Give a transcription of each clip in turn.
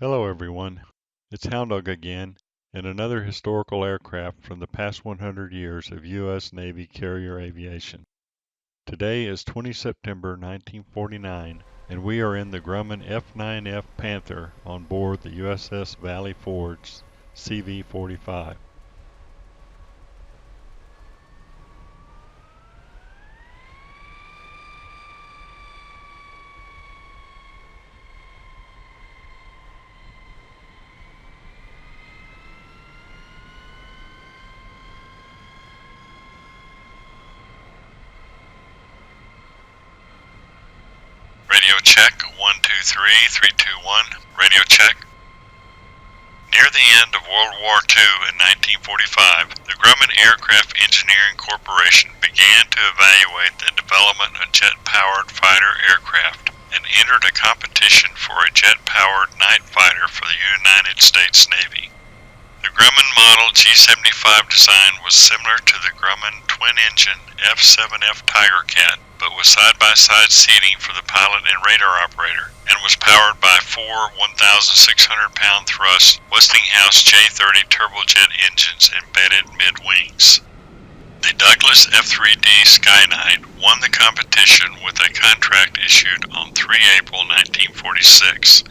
Hello everyone, it's Houndawg again, and another historical aircraft from the past 100 years of U.S. Navy carrier aviation. Today is 20 September 1949, and we are in the Grumman F9F Panther on board the USS Valley Forge CV-45. Radio check, 123, 321, radio check. Near the end of World War II in 1945, the Grumman Aircraft Engineering Corporation began to evaluate the development of jet-powered fighter aircraft and entered a competition for a jet-powered night fighter for the United States Navy. The Grumman Model G75 design was similar to the Grumman twin-engine F7F Tiger Cat, but with side-by-side seating for the pilot and radar operator, and was powered by four 1,600-pound thrust Westinghouse J30 turbojet engines embedded mid-wings. The Douglas F3D Skyknight won the competition with a contract issued on 3 April 1946.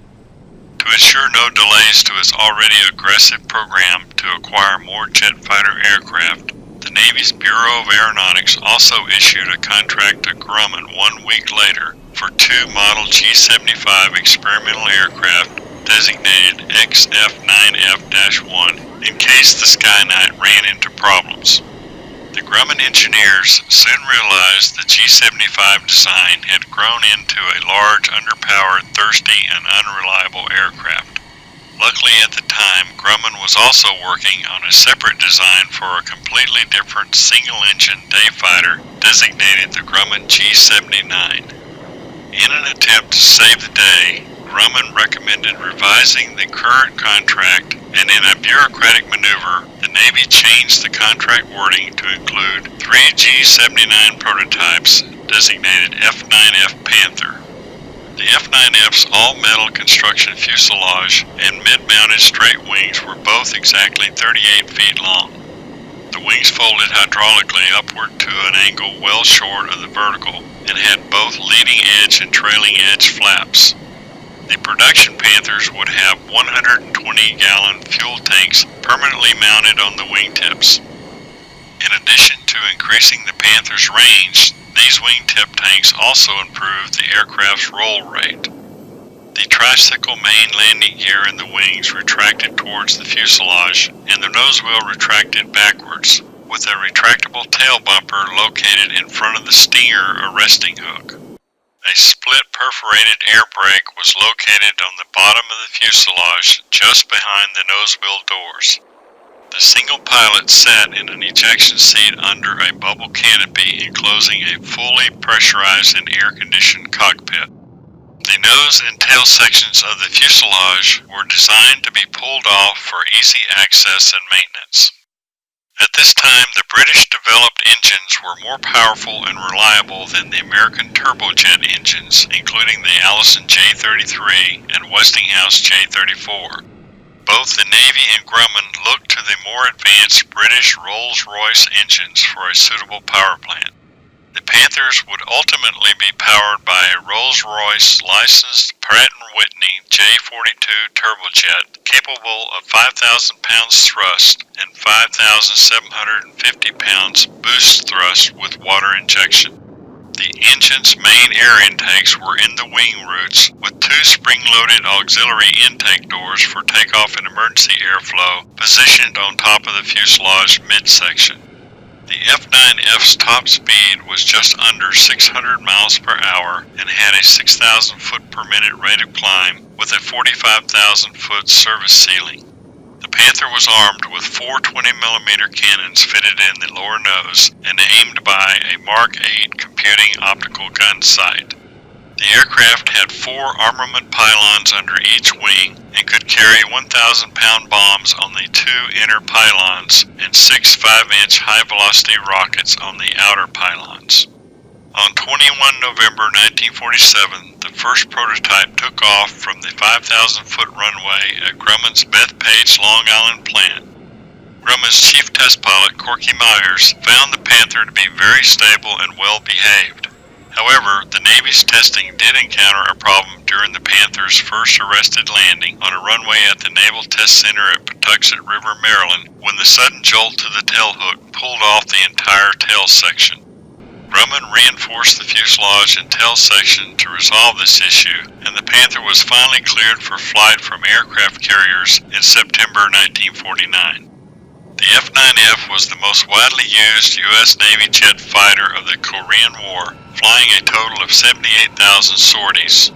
To ensure no delays to its already aggressive program to acquire more jet fighter aircraft, the Navy's Bureau of Aeronautics also issued a contract to Grumman 1 week later for two Model G75 experimental aircraft designated XF9F-1 in case the Skyknight ran into problems. The Grumman engineers soon realized the G75 design had grown into a large, underpowered, thirsty, and unreliable aircraft. Luckily at the time, Grumman was also working on a separate design for a completely different single-engine day fighter designated the Grumman G79. In an attempt to save the day, Grumman recommended revising the current contract, and in a bureaucratic maneuver, the Navy changed the contract wording to include three G79 prototypes designated F9F Panther. The F9F's all-metal construction fuselage and mid-mounted straight wings were both exactly 38 feet long. The wings folded hydraulically upward to an angle well short of the vertical and had both leading edge and trailing edge flaps. The production Panthers would have 120-gallon fuel tanks permanently mounted on the wingtips. In addition to increasing the Panther's range, these wingtip tanks also improved the aircraft's roll rate. The tricycle main landing gear in the wings retracted towards the fuselage, and the nose wheel retracted backwards, with a retractable tail bumper located in front of the stinger arresting hook. A split perforated air brake was located on the bottom of the fuselage just behind the nose wheel doors. The single pilot sat in an ejection seat under a bubble canopy enclosing a fully pressurized and air-conditioned cockpit. The nose and tail sections of the fuselage were designed to be pulled off for easy access and maintenance. At this time, the British-developed engines were more powerful and reliable than the American turbojet engines, including the Allison J33 and Westinghouse J34. Both the Navy and Grumman looked to the more advanced British Rolls-Royce engines for a suitable power plant. The Panthers would ultimately be powered by a Rolls-Royce licensed Pratt & Whitney J42 turbojet capable of 5,000 pounds thrust and 5,750 pounds boost thrust with water injection. The engine's main air intakes were in the wing roots, with two spring-loaded auxiliary intake doors for takeoff and emergency airflow positioned on top of the fuselage midsection. The F9F's top speed was just under 600 miles per hour and had a 6,000 foot per minute rate of climb with a 45,000 foot service ceiling. The Panther was armed with four 20mm cannons fitted in the lower nose and aimed by a Mark 8 computing optical gun sight. The aircraft had four armament pylons under each wing and could carry 1,000-pound bombs on the two inner pylons and six 5-inch high-velocity rockets on the outer pylons. On 21 November 1947, the first prototype took off from the 5,000-foot runway at Grumman's Bethpage, Long Island plant. Grumman's chief test pilot, Corky Myers, found the Panther to be very stable and well behaved. However, the Navy's testing did encounter a problem during the Panther's first arrested landing on a runway at the Naval Test Center at Patuxent River, Maryland, when the sudden jolt to the tailhook pulled off the entire tail section. Grumman reinforced the fuselage and tail section to resolve this issue, and the Panther was finally cleared for flight from aircraft carriers in September 1949. The F9F was the most widely used U.S. Navy jet fighter of the Korean War, flying a total of 78,000 sorties.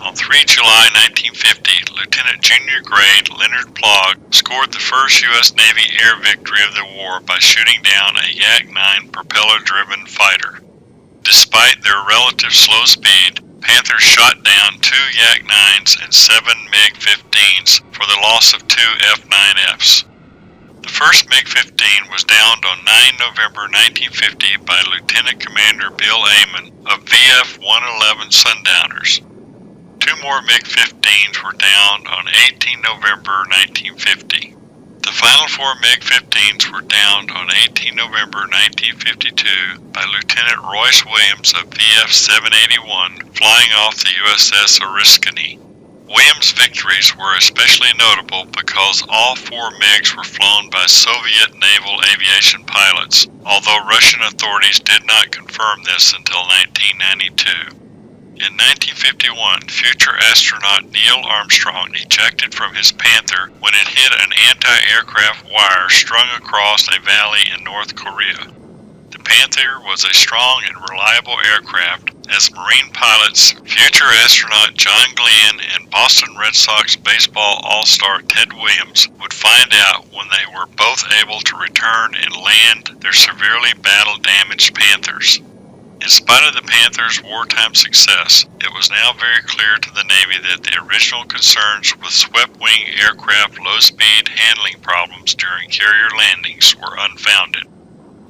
On 3 July 1950, Lieutenant Junior Grade Leonard Plogg scored the first U.S. Navy air victory of the war by shooting down a Yak-9 propeller-driven fighter. Despite their relative slow speed, Panthers shot down 2 Yak-9s and 7 MiG-15s for the loss of 2 F9Fs. The first MiG-15 was downed on 9 November 1950 by Lieutenant Commander Bill Amon of VF-111 Sundowners. 2 more MiG-15s were downed on 18 November 1950. The final 4 MiG-15s were downed on 18 November 1952 by Lieutenant Royce Williams of VF-781 flying off the USS Oriskany. Williams' victories were especially notable because all 4 MiGs were flown by Soviet naval aviation pilots, although Russian authorities did not confirm this until 1992. In 1951, future astronaut Neil Armstrong ejected from his Panther when it hit an anti-aircraft wire strung across a valley in North Korea. The Panther was a strong and reliable aircraft, as Marine pilots, future astronaut John Glenn and Boston Red Sox baseball all-star Ted Williams would find out when they were both able to return and land their severely battle-damaged Panthers. In spite of the Panther's wartime success, it was now very clear to the Navy that the original concerns with swept-wing aircraft low-speed handling problems during carrier landings were unfounded.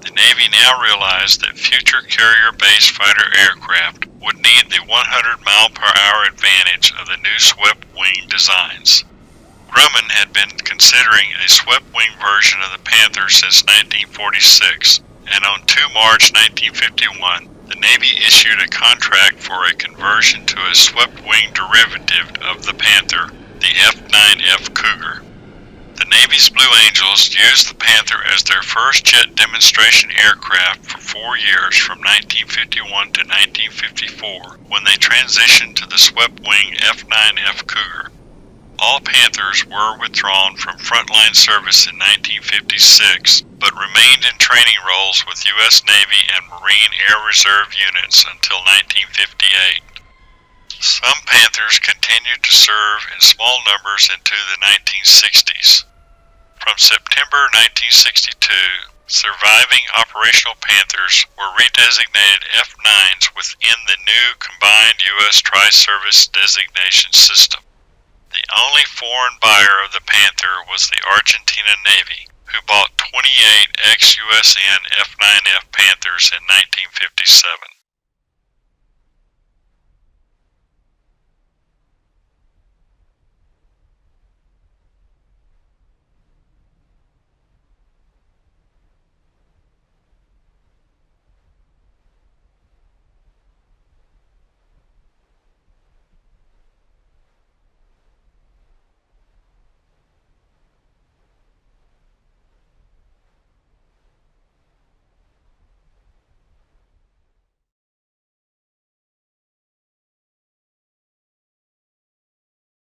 The Navy now realized that future carrier-based fighter aircraft would need the 100-mile-per-hour advantage of the new swept-wing designs. Grumman had been considering a swept-wing version of the Panther since 1946, and on 2 March 1951, the Navy issued a contract for a conversion to a swept-wing derivative of the Panther, the F9F Cougar. The Navy's Blue Angels used the Panther as their first jet demonstration aircraft for 4 years from 1951 to 1954, when they transitioned to the swept-wing F9F Cougar. All Panthers were withdrawn from frontline service in 1956, but remained in training roles with U.S. Navy and Marine Air Reserve units until 1958. Some Panthers continued to serve in small numbers into the 1960s. From September 1962, surviving operational Panthers were redesignated F9s within the new combined U.S. Tri-Service designation system. The only foreign buyer of the Panther was the Argentina Navy, who bought 28 ex-USN F9F Panthers in 1957.